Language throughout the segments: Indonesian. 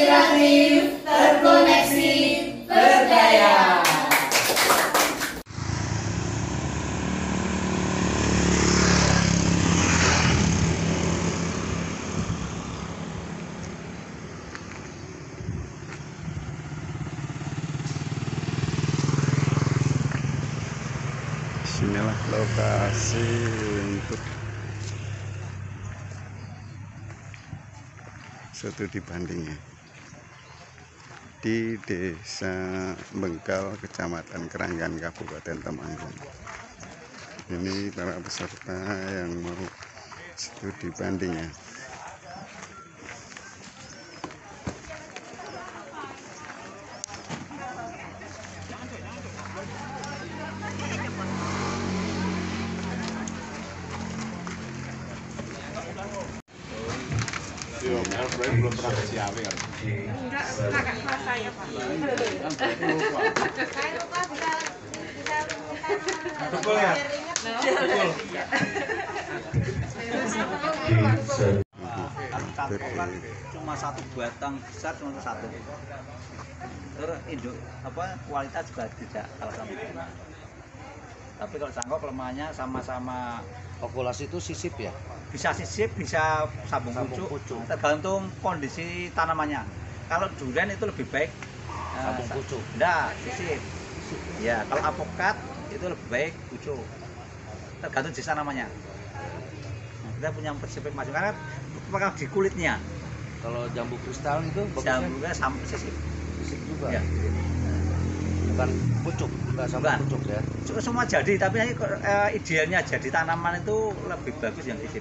inspiratif, terkoneksi, berdaya. Inilah lokasi untuk studi bandingnya di Desa Bengkal, Kecamatan Keranggan, Kabupaten Temanggung. Ini para peserta yang mau studi bandingnya. Belum pernah ke Ciawi kan? Enggak kelas saya, Pak. Saya lupa bisa Betul ya? Cangkok cuma satu batang besar, cuma satu. Terus induk kualitas juga tidak kalah sama. Tapi kalau cangkok kelemahannya sama-sama. Populasi itu sisip ya? Bisa sisip, bisa sambung pucuk, tergantung kondisi tanamannya. Kalau durian itu lebih baik Sambung pucuk? Enggak, sisip. Ya, kalau apokat itu lebih baik pucuk. Tergantung jenis tanamannya. Nah, kita punya prinsip masing karena apakah di kulitnya. Kalau jambu kristal itu Jambunya sampai sisip. sisip juga? Ya. Bukan pucuk, bukan sambung pucuk ya? Semua jadi, tapi idealnya jadi tanaman itu lebih bagus yang sisip.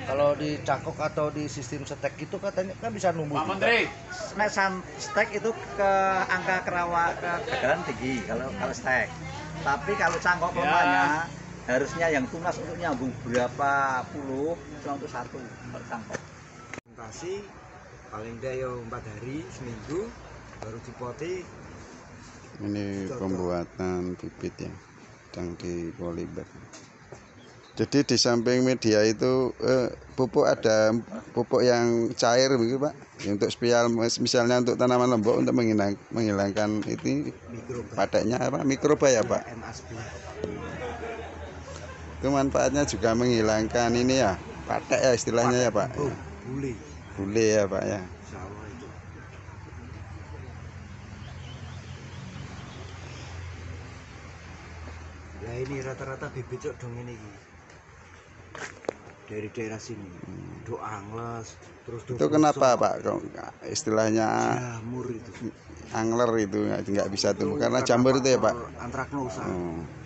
Kalau di cangkok atau di sistem stek itu katanya kan bisa numbuh. Pak Menteri. Nah, stek itu ke angka kegagalan tinggi kalau stek. Tapi kalau cangkok kelemahannya harusnya yang tunas untuk nyambung berapa puluh, cuma untuk satu kalau cangkok. Fermentasi paling daya 4 hari seminggu baru dipoti. Ini pembuatan bibit ya, sedang di polybag. Jadi di samping media itu pupuk, ada pupuk yang cair begitu Pak, untuk spial misalnya untuk tanaman lombok untuk menghilangkan itu pateknya apa mikroba ya Pak. Itu manfaatnya juga menghilangkan ini ya patek ya istilahnya ya Pak. Bule ya Pak ya. Nah ini rata-rata bibit cok dong ini dari daerah sini. Do angles terus Itu kenapa Pak kok istilahnya jamur itu. angler itu nggak bisa tumbuh karena jamur itu ya Pak. Antraknosa.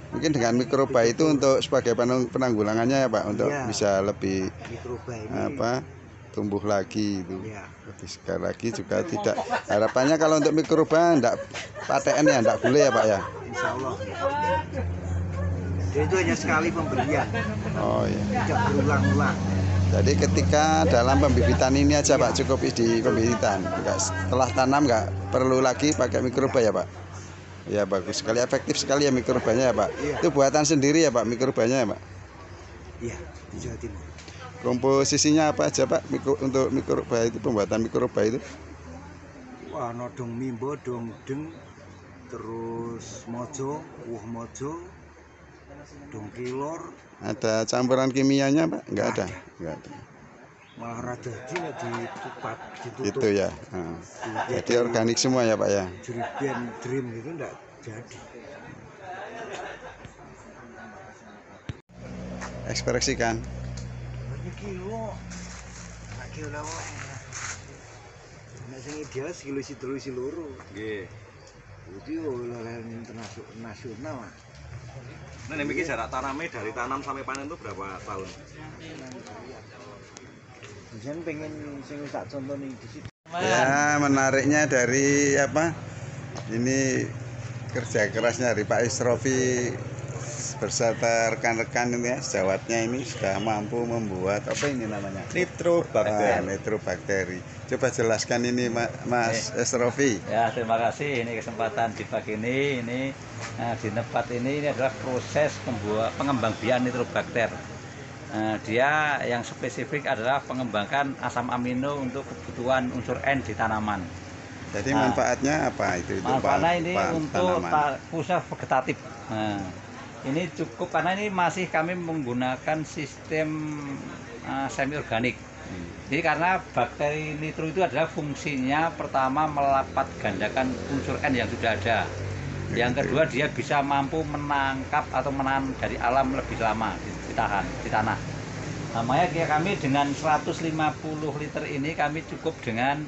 Mungkin dengan mikroba itu untuk sebagai penanggulangannya ya Pak, untuk Iya. bisa lebih Mikroba ini tumbuh lagi itu. Iya. Lebih sekali lagi juga tidak, harapannya kalau untuk mikroba enggak paten ya, enggak boleh ya Pak ya. Insya Allah. Jadi itu hanya sekali pemberian, Oh iya. tidak berulang-ulang. Jadi ketika dalam pembibitan ini aja Pak, cukup di pembibitan. Enggak, setelah tanam enggak perlu lagi pakai mikroba ya Pak. Ya bagus sekali, efektif sekali ya mikrobanya ya Pak. Iya. Itu buatan sendiri ya Pak mikrobanya ya Pak. Iya, di Jawa Timur. Komposisinya apa aja Pak untuk mikroba itu, pembuatan mikroba itu? Wah, nodong mimbo, dong deng, terus mojo, dong kilor. Ada campuran kimianya Pak? Enggak ada. Enggak ada. Malah rada ditutup. Gitu ya. Nah, jadi organik semua ya Pak ya. Jerigen dream itu enggak jadi. Ekspresikan. Ini kilo lawa. Nek sing ideal sekilo si loro. Nggih. Itu oleh internasional. Nah, ini jarak tanamnya dari tanam sampai panen itu berapa tahun? Jangan pengen sing tak contoh nih di situ. Ya, menariknya dari apa? Ini kerja kerasnya dari Pak Isrofi berserta rekan-rekan ini ya, sejawatnya ini sudah mampu membuat apa ini namanya? Nitrobakter. Nitrobakteri. Coba jelaskan ini Mas Isrofi. Ya, terima kasih ini kesempatan di pagi ini di tempat ini adalah proses pengembang biakan nitrobakter. Dia yang spesifik adalah pengembangkan asam amino untuk kebutuhan unsur N di tanaman. Jadi manfaatnya apa itu? Manfaatnya ini untuk tanaman. khususnya vegetatif. Nah, ini cukup karena ini masih kami menggunakan sistem semi organik. Jadi karena bakteri nitro itu adalah fungsinya pertama melipat gandakan unsur N yang sudah ada. Yang kedua dia bisa mampu menangkap atau menahan dari alam lebih lama di tanah. Namanya kami dengan 150 liter ini kami cukup dengan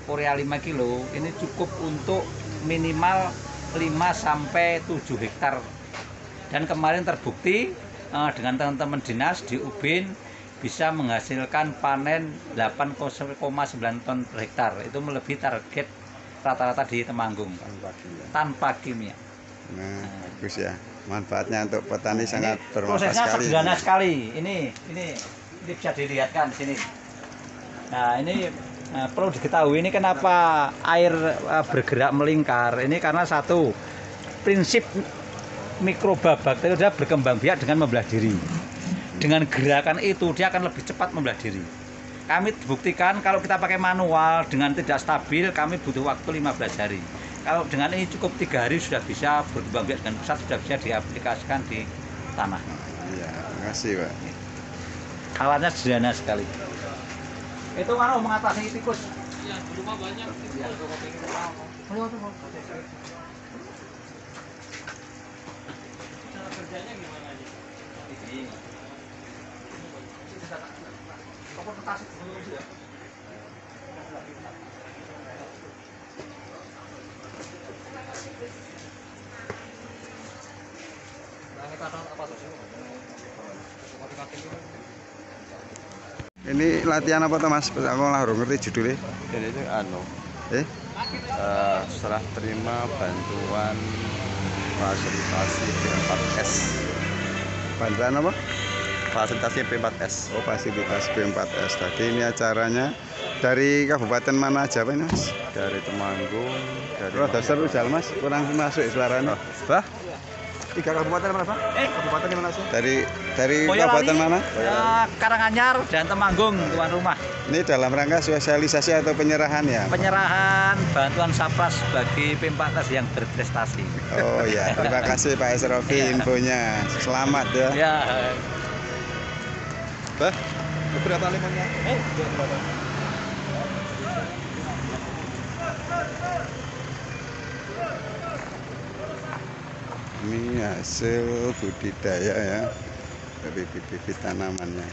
urea 5 kilo ini cukup untuk minimal 5 sampai 7 hektar. Dan kemarin terbukti dengan teman-teman dinas di Ubin bisa menghasilkan panen 8,9 ton per hektar. Itu melebihi target rata-rata di Temanggung tanpa kimia. Nah, bagus ya. Manfaatnya untuk petani sangat bermanfaat prosesnya sekali. sederhana sekali. Ini bisa dilihatkan di sini. Nah, ini perlu diketahui ini kenapa air bergerak melingkar. Ini karena satu prinsip mikroba bakteri dia berkembang biak dengan membelah diri. Dengan gerakan itu dia akan lebih cepat membelah diri. Kami buktikan kalau kita pakai manual dengan tidak stabil kami butuh waktu 15 hari. Kalau dengan ini cukup 3 hari sudah bisa berkembang biak dengan pesat, sudah bisa diaplikasikan di tanah. Iya, terima kasih Pak. Alatnya sederhana sekali. Itu kan mengatasi tikus. Ya, di rumah banyak tikus. Cara kerjanya gimana aja? Ini. Ini latihan apa tuh Mas? Aku lah ngerti judulnya. Ini itu setelah terima bantuan fasilitasi P4S. Bantuan apa? Fasilitasi P4S. Oh, fasilitas P4S. Tadi ini acaranya dari kabupaten mana aja Pak ini Mas? Dari Temanggung, dari Rada seru jal Mas, kurang masuk suaranya. Bah, 3 kabupaten mana Pak? Kabupaten mana sih? Dari Boyolali, kabupaten mana? Karanganyar dan Temanggung tuan rumah. Ini dalam rangka sosialisasi atau penyerahan ya? Penyerahan bantuan sapras bagi P4S yang berprestasi. Oh ya, terima kasih Pak Esrofi infonya. Selamat ya. Ya. Bah, berapa limonnya? Ini hasil budidaya ya dari bibit tanamannya.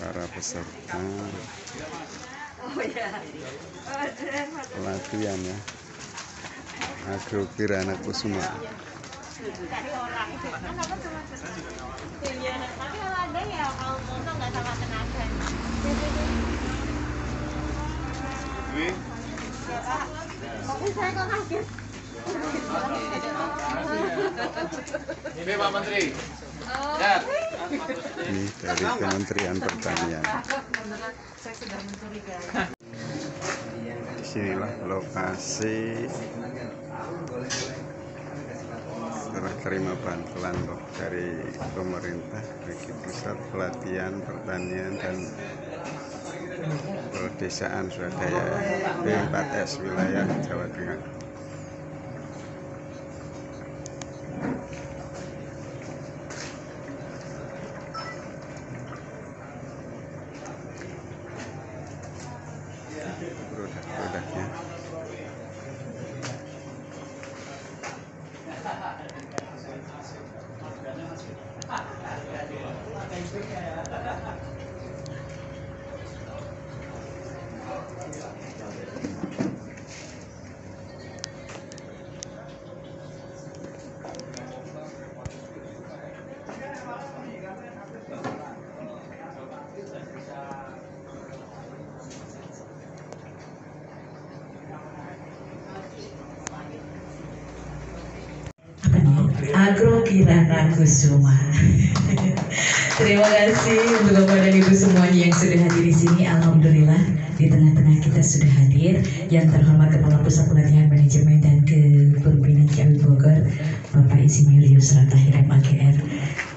Para peserta pelatihan ya Agrokirana Kusuma. Tapi kalau ada ya kalau foto nggak sama tenaga. Tapi saya kok kaget. Ini Pak Menteri. Ini dari Kementerian Pertanian. Disinilah lokasi setelah terima bantuan dari pemerintah bagi pusat pelatihan pertanian dan pedesaan swadaya P4S wilayah Jawa Tengah. Produk-produknya. Kirana Kusuma. Terima kasih untuk Bapak dan Ibu semuanya yang sudah hadir di sini. Alhamdulillah di tengah-tengah kita sudah hadir yang terhormat Kepala Pusat Pelatihan Manajemen dan Kepemimpinan Ciawi Bogor, Bapak Insinyur Yusra Tahir MAGR.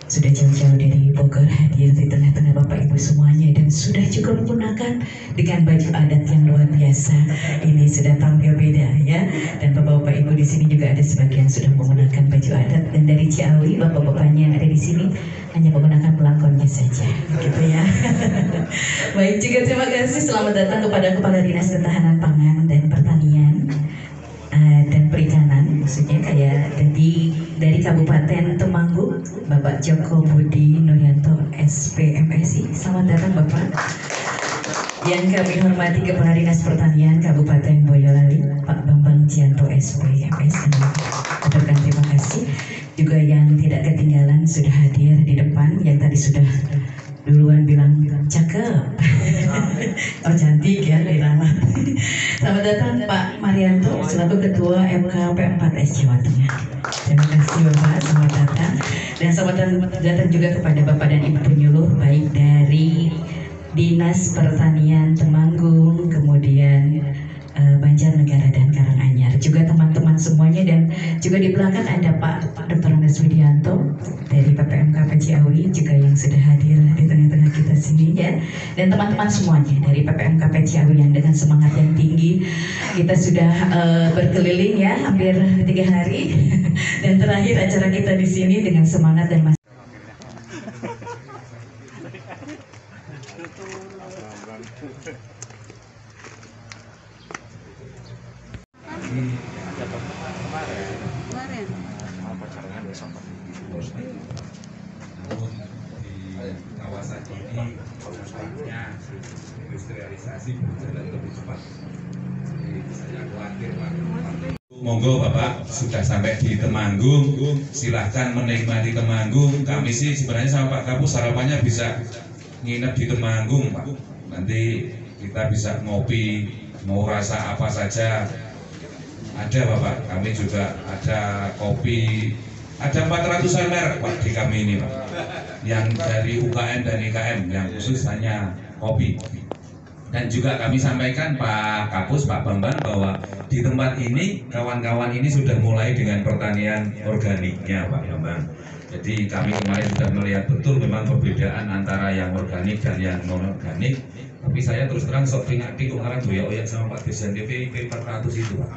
Sudah jauh-jauh dari Bogor hadir di tengah-tengah Bapak Ibu semuanya dan sudah juga menggunakan dengan baju adat yang luar biasa. Ini sudah tampil beda ya. Dan Bapak-bapak Ibu di sini juga ada sebagian sudah menggunakan baju adat, dan dari Ciawi bapak-bapaknya yang ada di sini hanya menggunakan pelangkonnya saja, gitu ya. Baik, juga terima kasih. Selamat datang kepada Kepala Dinas Ketahanan Pangan dan Pertanian dan Perikanan, maksudnya kayak dari Kabupaten Temanggung, Bapak Joko Budi Nuryanto SPMSI. Selamat datang Bapak. Yang kami hormati Kepala Dinas Pertanian Kabupaten Boyolali, Pak Bambang Cianto SPMS. Ucapkan terima kasih. Juga yang tidak ketinggalan sudah hadir di depan, yang tadi sudah duluan bilang cakep. Oh cantik ya dari lama. Selamat datang Pak Marianto selaku Ketua MK P4S Jawa Tengah. Terima kasih Bapak, selamat datang. Dan selamat datang juga kepada Bapak dan Ibu penyuluh baik dari Dinas Pertanian Temanggung, kemudian Banjarnegara dan Karanganyar, juga teman-teman semuanya. Dan juga di belakang ada Pak Dr. Andes Widianto dari PPMK Ciawi juga yang sudah hadir di tengah-tengah kita sini ya. Dan teman-teman semuanya dari PPMK Ciawi yang dengan semangat yang tinggi kita sudah berkeliling ya hampir 3 hari dan terakhir acara kita di sini dengan semangat dan kawasan ini khususnya industrialisasi berjalan lebih cepat. Jadi saya khawatir Pak. Monggo Bapak sudah sampai di Temanggung, silahkan menikmati Temanggung. Kami sih sebenarnya sama Pak Kapus harapannya bisa nginep di Temanggung Pak. Nanti kita bisa ngopi, mau rasa apa saja ada Bapak. Kami juga ada kopi, ada 400-an merek Pak di kami ini Pak, yang dari UKM dan IKM yang khusus hanya kopi. Dan juga kami sampaikan Pak Kapus, Pak Bambang, bahwa di tempat ini kawan-kawan ini sudah mulai dengan pertanian organiknya Pak Bambang. Jadi kami kemarin sudah melihat betul memang perbedaan antara yang organik dan yang non organik. Tapi saya terus terang sok pingati kok karena doyak-doyak sama Pak Dirjen TV IP 400 itu Pak.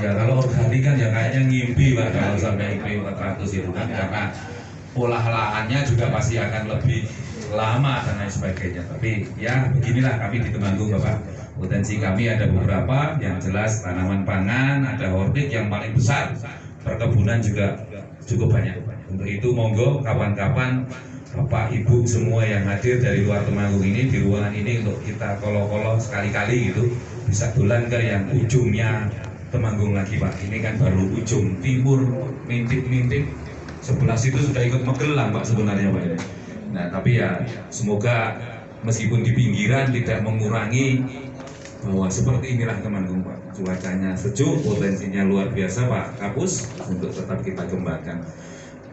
Ya kalau organik kan ya kayaknya ngimpi Pak kalau sampai IP 400 itu kan, karena olah lahannya juga pasti akan lebih lama dan lain sebagainya. Tapi ya beginilah kami di Temanggung Bapak. Potensi kami ada beberapa, yang jelas tanaman pangan, ada hortik yang paling besar, perkebunan juga cukup banyak. Untuk itu monggo kawan-kawan Bapak Ibu semua yang hadir dari luar Temanggung ini di ruangan ini untuk kita kolo-kolo sekali-kali gitu bisa dolan ke yang ujungnya Temanggung lagi Pak. Ini kan baru ujung timur, mintip-mintip sebelah situ sudah ikut Magelang Pak sebenarnya Pak. Nah tapi ya semoga meskipun di pinggiran tidak mengurangi bahwa seperti inilah Temanggung Pak. Cuacanya sejuk, potensinya luar biasa Pak Kapus untuk tetap kita kembangkan.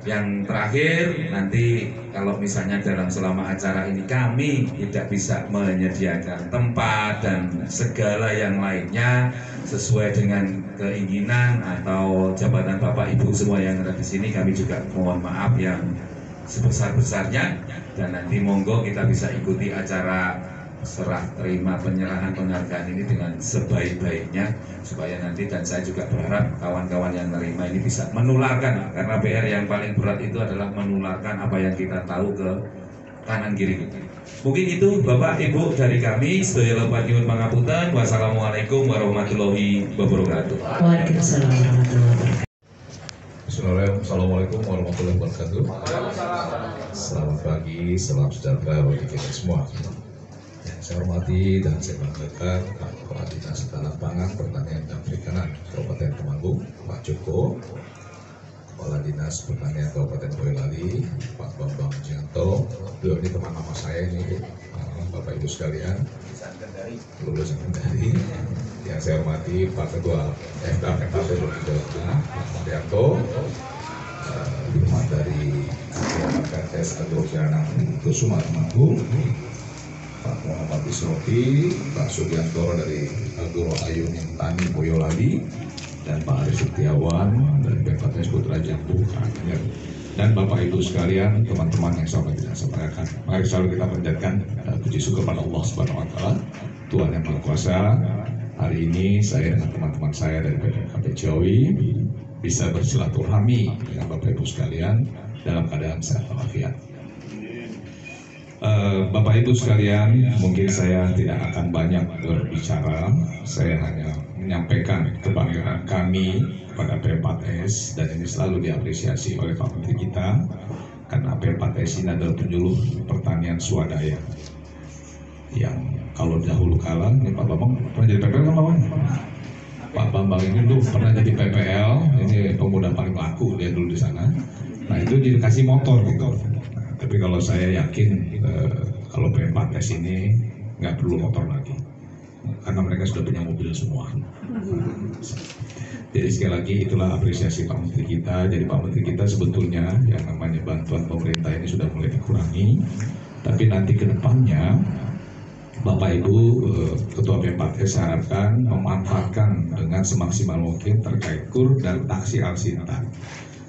Yang terakhir nanti kalau misalnya dalam selama acara ini kami tidak bisa menyediakan tempat dan segala yang lainnya sesuai dengan keinginan atau jabatan Bapak Ibu semua yang ada di sini, kami juga mohon maaf yang sebesar-besarnya. Dan nanti monggo kita bisa ikuti acara serah terima penyerahan penghargaan ini dengan sebaik-baiknya supaya nanti, dan saya juga berharap kawan-kawan yang menerima ini bisa menularkan, karena PR yang paling berat itu adalah menularkan apa yang kita tahu ke kanan kiri kita. Mungkin itu Bapak Ibu dari kami. Sedaya lepat nyuwun pangapunten. Wassalamualaikum warahmatullahi wabarakatuh. Waalaikumsalam warahmatullahi wabarakatuh. Bismillahirrahmanirrahim. Assalamualaikum warahmatullahi wabarakatuh. Selamat pagi, salam sejahtera bagi kita semua. Yang saya hormati dan saya banggakan Kepala Dinas Ketahanan Pangan, Pertanian dan Perikanan Kabupaten Temanggung, Pak Joko, Kepala Dinas Pertanian Kabupaten Boyolali, Pak Bambang Cianto. Beliau ini teman lama saya ini, Bapak Ibu sekalian, lulusan Kendari. Yang saya hormati Pak Ketua FK PKP Jawa Tengah, Pak Marianto, teman dari Sarjana Kusuma Temanggung, Pak Muhammad Isrofi, Pak Sugiantoro dari Guru Ayun Tani Boyolali, dan Pak Arif Setiawan dari Bupati Putra Jambu, dan Bapak Ibu sekalian, teman-teman yang sama kita sampaikan. Mari selalu kita panjatkan puji syukur pada Allah Subhanahu Wa Taala, Tuhan yang Maha Kuasa. Hari ini saya dengan teman-teman saya dari PPKP Ciawi bisa bersilaturahmi dengan Bapak Ibu sekalian dalam keadaan sehat walafiat. Bapak Ibu sekalian, mungkin saya tidak akan banyak berbicara, saya hanya menyampaikan kebanggaan kami pada P4S, dan ini selalu diapresiasi oleh Pak Menteri kita, karena P4S ini adalah penyuluh pertanian swadaya yang kalau dahulu kala, ini Pak Bambang pernah jadi PPL kan Pak Bambang? Pak Bambang ini dulu pernah jadi PPL, ini pemuda paling laku dia dulu di sana. Nah itu dikasih motor gitu. Tapi kalau saya yakin kalau P4S ini nggak perlu motor lagi, karena mereka sudah punya mobil semua. Jadi sekali lagi itulah apresiasi Pak Menteri kita. Jadi Pak Menteri kita sebetulnya yang namanya bantuan pemerintah ini sudah mulai dikurangi, tapi nanti ke depannya Bapak Ibu Ketua P4S saya harapkan memanfaatkan dengan semaksimal mungkin terkait KUR dan taksi Alsintan.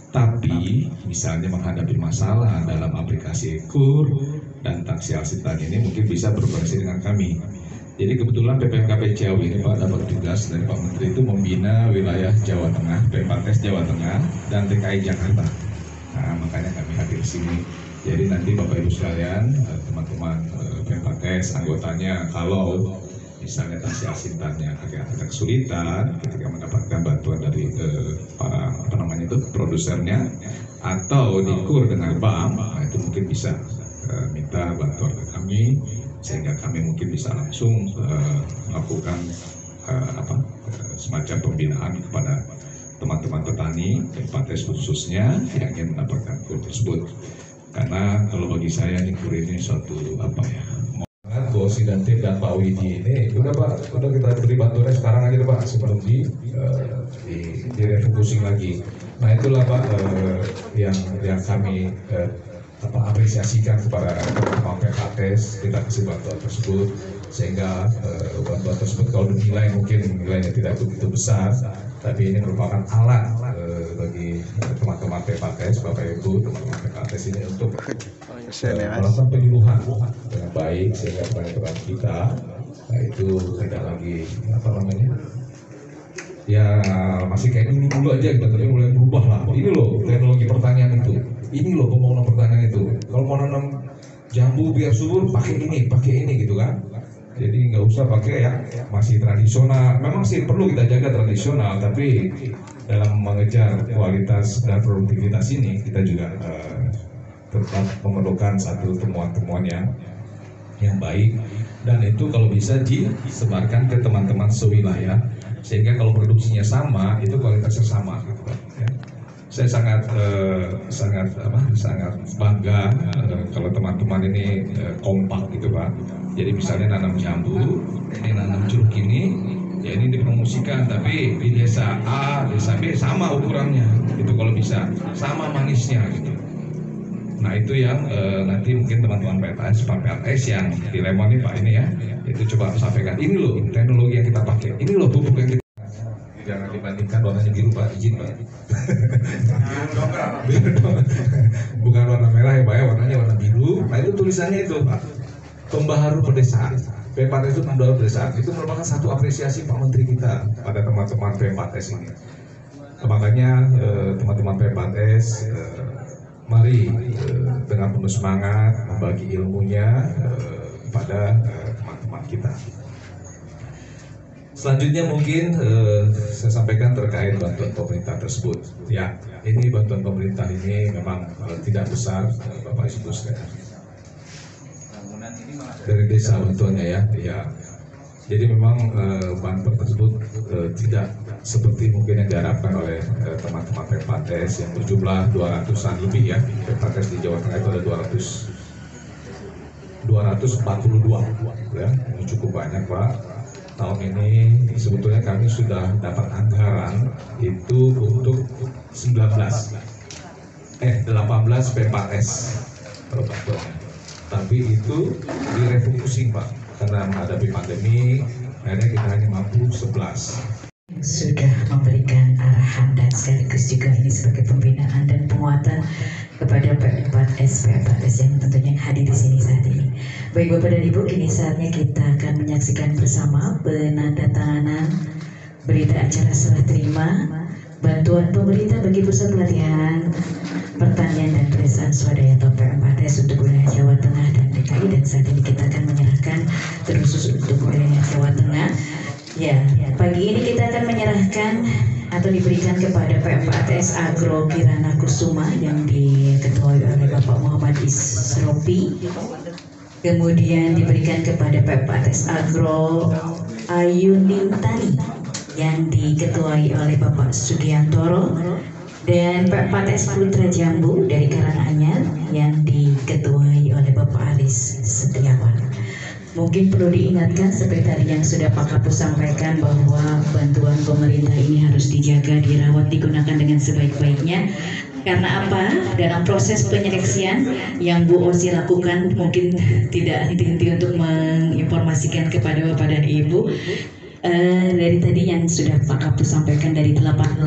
Tapi misalnya menghadapi masalah dalam aplikasi KUR dan taksi Alsintan ini mungkin bisa berkoordinasi dengan kami. Jadi kebetulan PPKP Ciawi ini Pak dapat tugas dari Pak Menteri itu membina wilayah Jawa Tengah, P4S Jawa Tengah dan DKI Jakarta. Nah makanya kami hadir di sini. Jadi nanti Bapak Ibu sekalian, teman-teman P4S anggotanya kalau misalnya taksi Alsintannya agak kesulitan ketika mendapatkan bantuan dari para produsernya atau dikur dengan bank, nah itu mungkin bisa minta bantuan ke kami sehingga kami mungkin bisa langsung melakukan semacam pembinaan kepada teman-teman petani P4S khususnya yang ingin mendapatkan kur tersebut. Karena kalau bagi saya ini kur ini suatu Bosi dan tim dan Pak Widi ini udah Pak, udah kita beri bantuannya sekarang aja Pak sebelum direfocusing lagi. Nah itulah Pak yang kami apresiasikan kepada teman-teman P4S, kita kasih bantuan tersebut sehingga bantuan tersebut kalau dinilai mungkin nilainya tidak begitu besar, tapi ini merupakan alat bagi teman-teman P4S, Bapak Ibu teman-teman P4S ini untuk melakukan penyuluhan dengan baik sehingga teman-teman kita itu tidak lagi ya masih kayak dulu aja gitu, tapi mulai berubah lah. Ini loh teknologi pertanian itu, ini loh pembangunan pertanian itu. Kalau mau nanam jambu biar subur pakai ini gitu kan. Jadi nggak usah pakai yang masih tradisional. Memang sih perlu kita jaga tradisional, tapi dalam mengejar kualitas dan produktivitas ini kita juga tetap memerlukan satu temuan-temuan yang baik, dan itu kalau bisa disebarkan ke teman-teman sewilayah sehingga kalau produksinya sama itu kualitasnya sama gitu Pak. Ya. Saya sangat bangga kalau teman-teman ini kompak gitu Pak. Jadi misalnya nanam jambu, ini nanam jeruk ini, ya ini dipromosikan, tapi di desa A, desa B sama ukurannya, itu kalau bisa sama manisnya gitu. Nah itu yang nanti mungkin teman-teman P4S yang di Lemon nih Pak ini ya, itu coba sampaikan, ini loh teknologi yang kita pakai, ini loh pupuk yang kita jangan dibandingkan warnanya biru Pak, izin Pak. Bukan warna merah ya Pak ya, warnanya warna biru. Nah itu tulisannya itu Pak, pembaharu pedesaan. P4S itu pembaharu pedesaan, itu merupakan satu apresiasi Pak Menteri kita pada teman-teman P4S ini. Makanya teman-teman P4S mari dengan penuh semangat membagi ilmunya kepada teman-teman kita. Selanjutnya mungkin saya sampaikan terkait bantuan pemerintah tersebut. Ya, ini bantuan pemerintah ini memang tidak besar, Bapak Ibu sekalian. Dari desa bantuannya ya. Jadi memang bantuan tersebut tidak seperti mungkin yang diharapkan oleh teman-teman P4S yang berjumlah 200-an lebih ya. P4S di Jawa Tengah itu ada 242 ya. Ini cukup banyak Pak. Tahun ini sebetulnya kami sudah dapat anggaran itu untuk 18 P4S perbantuannya. Tapi itu direfocusing Pak, karena menghadapi pandemi, akhirnya kita hanya mampu 11. Sudah memberikan arahan dan sekaligus juga ini sebagai pembinaan dan penguatan kepada P4S yang tentunya hadir di sini saat ini. Baik Bapak dan Ibu, kini saatnya kita akan menyaksikan bersama penandatanganan berita acara serah terima bantuan pemerintah bagi pusat pelatihan pertanian dan pedesaan swadaya atau P4S untuk wilayah Jawa Tengah dan DKI, dan saat ini kita akan menyerahkan terkhusus untuk wilayah Jawa Tengah. Ya, pagi ini kita akan menyerahkan atau diberikan kepada P4S Agro Kirana Kusuma yang diketuai oleh Bapak Muhammad Isropi. Kemudian diberikan kepada P4S Agro Ayuning Tani yang diketuai oleh Bapak Sugiantoro, dan P4S Putra Jambu dari Karanganyar yang diketuai oleh Bapak Aris Setiawan. Mungkin perlu diingatkan seperti tadi yang sudah Pak Kapus sampaikan, bahwa bantuan pemerintah ini harus dijaga, dirawat, digunakan dengan sebaik-baiknya. Karena apa? Dalam proses penyeleksian yang Bu Osi lakukan, mungkin tidak henti-henti untuk menginformasikan kepada Bapak dan Ibu. Dari tadi yang sudah Pak Kapus sampaikan, dari 18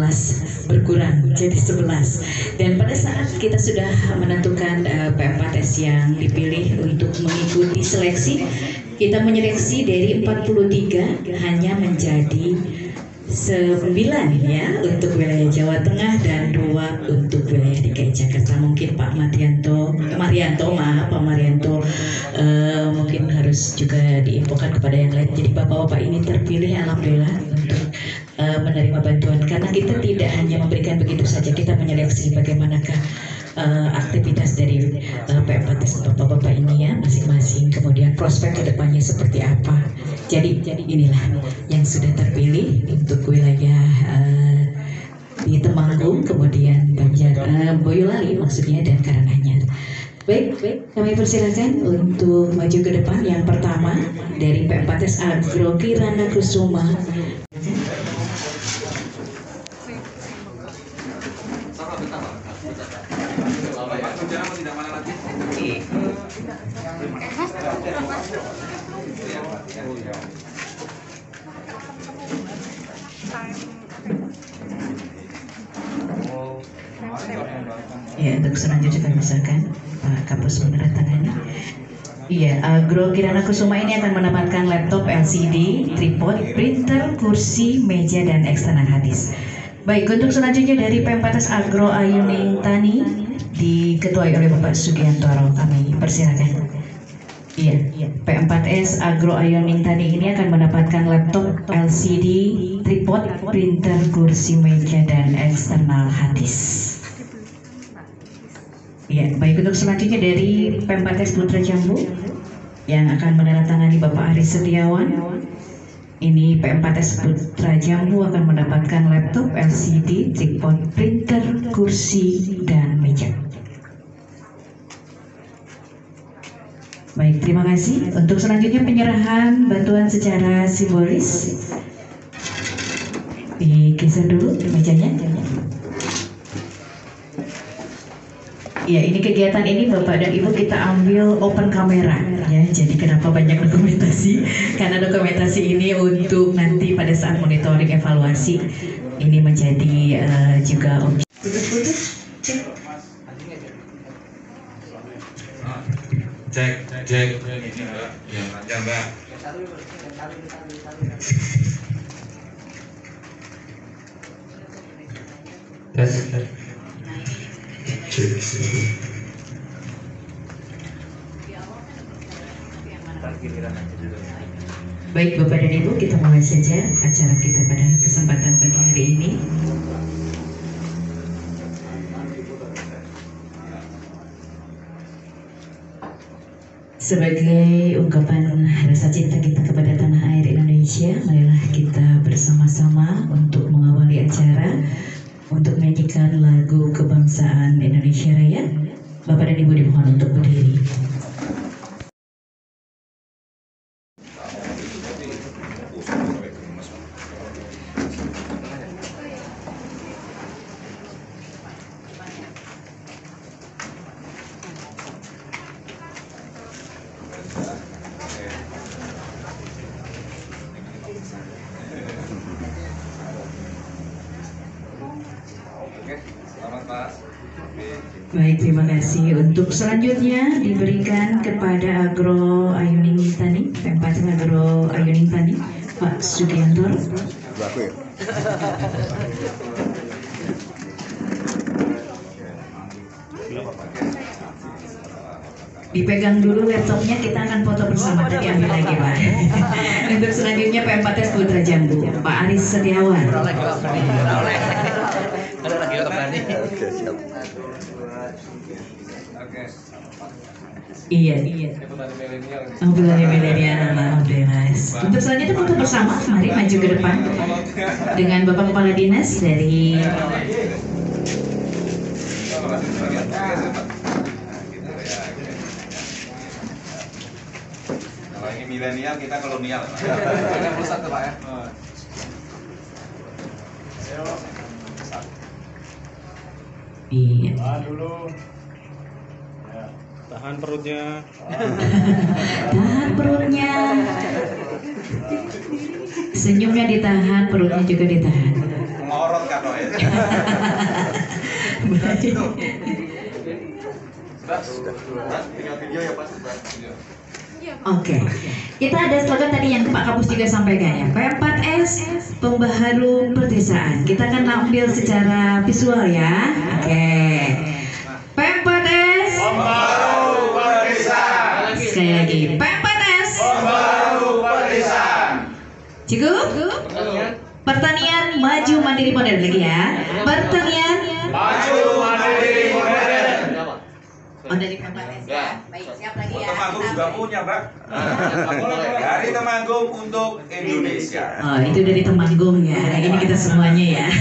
berkurang jadi 11, dan pada saat kita sudah menentukan P4S yang dipilih untuk mengikuti seleksi, kita menyeleksi dari 43 hanya menjadi 9 ya untuk wilayah Jawa Tengah dan 2 untuk wilayah DKI Jakarta. Mungkin Pak Marianto mungkin harus juga diinfokan kepada yang lain. Jadi bapak-bapak ini terpilih alhamdulillah untuk menerima bantuan, karena kita tidak hanya memberikan begitu saja, kita menyeleksi bagaimanakah aktivitas dari P4S bapak-bapak ini ya masing-masing, kemudian prospek kedepannya seperti apa. Jadi inilah yang sudah terpilih untuk wilayah di Temanggung, kemudian Boyolali maksudnya, dan Karanganyar. Baik, kami persilakan untuk maju ke depan. Yang pertama dari P4S Agro Kirana Kusuma. Ya, untuk selanjutnya misalkan Pak Kapus menandatangani. Iya, Agro Kirana Kusuma ini akan mendapatkan laptop LCD, tripod, printer, kursi, meja, dan eksternal hadis. Baik, untuk selanjutnya dari P4S Agro Ayuning Tani diketuai oleh Bapak Sugiantoro, kami persilakan. Iya, P4S Agro Ayuning Tani ini akan mendapatkan laptop LCD, tripod, printer, kursi, meja, dan eksternal hadis. Ya, baik, untuk selanjutnya dari P4S Putra Jambu yang akan menandatangani Bapak Aris Setiawan. Ini P4S Putra Jambu akan mendapatkan laptop LCD, tripod, printer, kursi, dan meja. Baik, terima kasih. Untuk selanjutnya penyerahan bantuan secara simbolis. Digeser dulu mejanya. Ya, ini kegiatan ini Bapak dan Ibu kita ambil open kamera ya. Jadi kenapa banyak dokumentasi? Karena dokumentasi ini untuk nanti pada saat monitoring evaluasi ini menjadi juga objek. Putus-putus. Cek ini Mbak, yang lancar Mbak. Tes. Baik Bapak dan Ibu, kita mulai saja acara kita pada kesempatan pagi hari ini. Sebagai ungkapan rasa cinta kita kepada tanah air Indonesia, marilah kita bersama-sama untuk mengawali acara untuk menyanyikan lagu kebangsaan Indonesia Raya. Bapak dan Ibu dimohon untuk berdiri. Selamat Pak. Baik, terima kasih. Untuk selanjutnya diberikan kepada Agro Ayuning Tani, Pempat Agro Ayuning Tani, Pak Sugiantoro. Dipegang dulu laptopnya, kita akan foto bersama. Tadi ambil lagi Pak. Untuk selanjutnya P4S Putra Jambu, Pak Aris Setiawan. Ada lagi berani. Oke, siap. Iya. Oh, petani milenial, alhamdulillah. Untuk selanjutnya foto bersama, mari maju ke depan dengan Bapak Kepala Dinas dari Kalau ini milenial, kita kolonial. Satu Pak ya. Iya. Tahan perutnya. Tahan perutnya. Senyumnya ditahan, perutnya juga ditahan. Ngorot kan ya. Tinggal video ya Pak. Oke, kita ada slogan tadi yang Pak Kapus juga sampaikan ya, P4S Pembaharu Perdesaan. Kita akan ambil secara visual ya. Oke, P4S Pembaharu Perdesaan. Sekali lagi, P4S Pembaharu Perdesaan. Cukup? Pertanian maju mandiri modern lagi ya. Pertanian Maju mandiri modern. Oh, dari P4S ya. Baik, siap lagi ya. Temanggung juga punya, Pak. Dari Temanggung untuk Indonesia. Oh, itu dari Temanggung ya. Ini kita semuanya ya.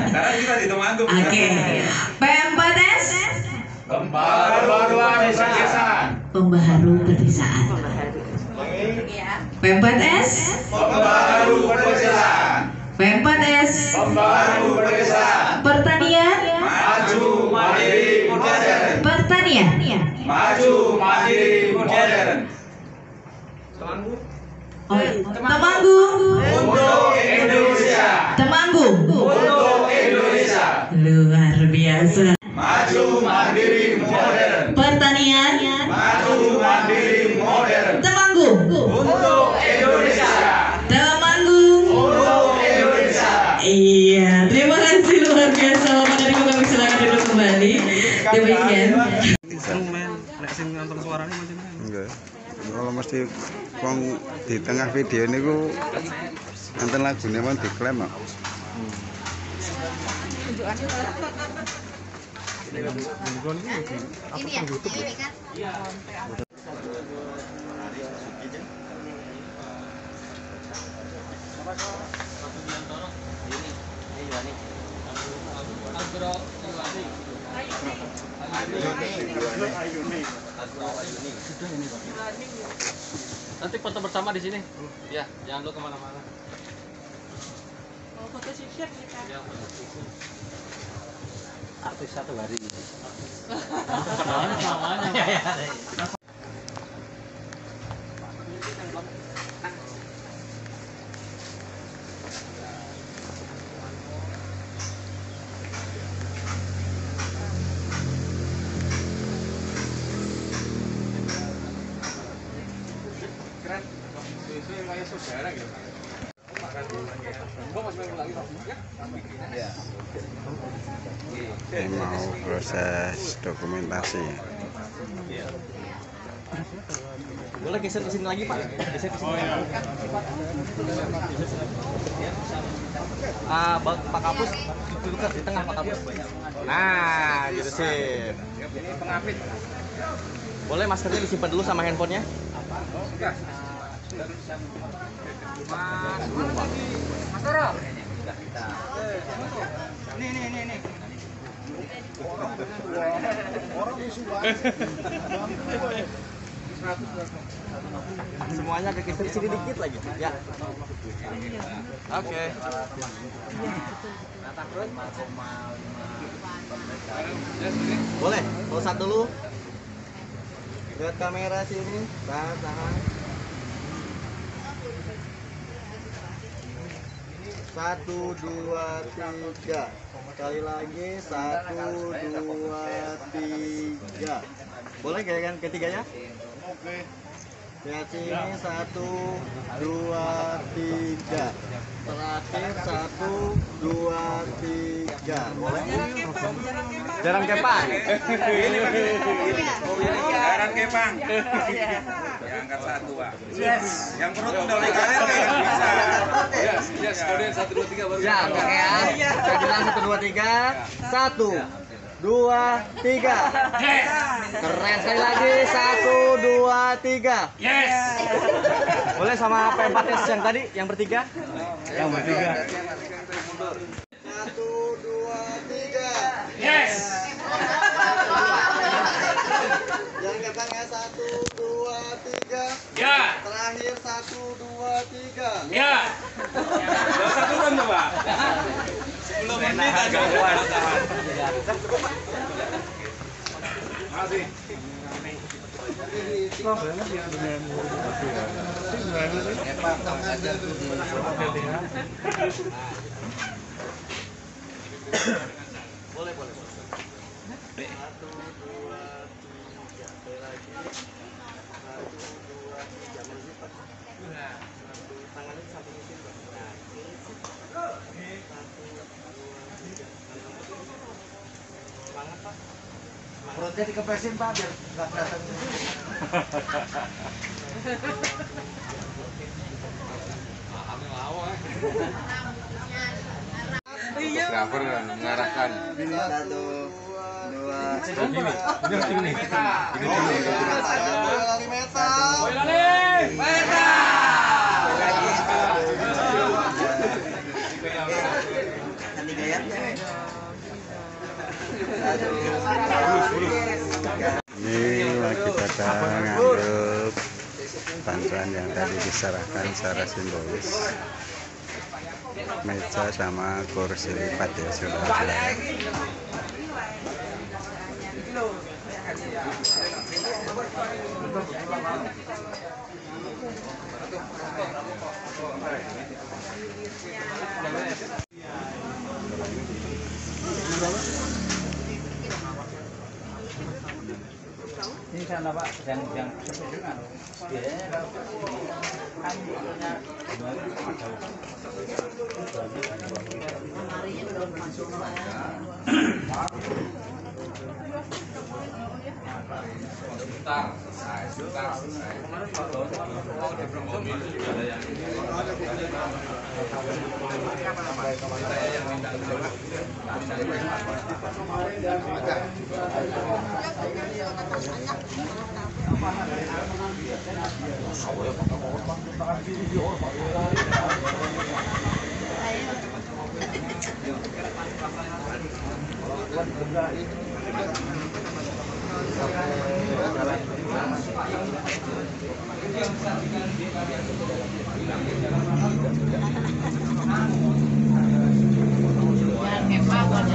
Karena kita di Temanggung. Oke. P4S Pembaharu Perdesaan. Pembaharu Perdesaan. P4S Pembaharu Perdesaan. P4S Pembaharu Perdesaan. Pertanian Maju mandiri modern. Pertanian Maju mandiri modern. Oh, Temanggung Untuk Indonesia. Temanggung Untuk Indonesia. luar biasa. Maju mandiri modern. Pertanian Maju mandiri modern. Temanggung Untuk Indonesia. Temanggung. Untuk Indonesia. Iya, terima kasih luar biasa. Bapak dan Ibu kami silakan duduk kembali. Demikian. Enggak. Kalau mesti wong di tengah video ini ku nonton lagunya mau diklaim kok. Ini ya, ini kan? Nanti foto bersama di sini. Ya, jangan lu kemana-mana. Mau foto sisir kita. Ya, foto sisir. Artis satu hari. Namanya. Keren. Itu kayak saudara gitu. Makan dulunya. Mbak masih mau lagi, Pak? Ya. Ini mau proses dokumentasi. Boleh geser ke sini lagi, Pak. Geser ke sini. Pak Kapus duduk di tengah, Pak Kapus. Nah, gitu sih. Ini pengapit. Boleh maskernya disimpan dulu sama handphonenya? Mas Toro. Nih. Semuanya ke sini dikit lagi. Ya. Oke. Boleh, pulsat dulu. Lihat kamera sini. Tahan. 1, 2, 3. Sekali lagi 1, 2, 3. Boleh gak yang ketiganya? Oke. Lihat sini 1, 2, 3. Terakhir 1, 2, 3. Boleh? Jarang kepang. Jarang kepang. Ya, angkat 1, Pak. Yes. Yang perut udah mulai karir kayak bisa. Yes, kemudian 1 2 3 baru. Ya, oke ya. Saya bilang 1, 2, 3. 1, 2, 3. Yes. Keren sekali lagi. 1, 2, 3. Yes. Boleh sama P4S yang tadi, yang bertiga? Yang bertiga. 1, 2, 3. Yes. Jangan kepangnya 1, 2, 3. Ya. Terakhir 1, 2, 3. Ya. Enggak usah turun tuh, Pak. 10 menit agak kuat. Makasih. Boleh. 1, 2, 3. Sekali lagi. 1, 2, 3. Menuju, Pak. Tangannya samping sini, Pak. Nah, ini. 1, 2, 3. Semangat, Pak. Perutnya dikepresin Pak biar nggak kelihatan. Fotografer mengarahkan. 1, 2, 3. Ini. Lari metal. Ini lagi pada ngambil bantuan yang tadi diserahkan secara simbolis, meja sama kursi lipat ya saudara. Ini sana Pak, yang biasanya kalau kan Jangan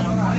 kepang,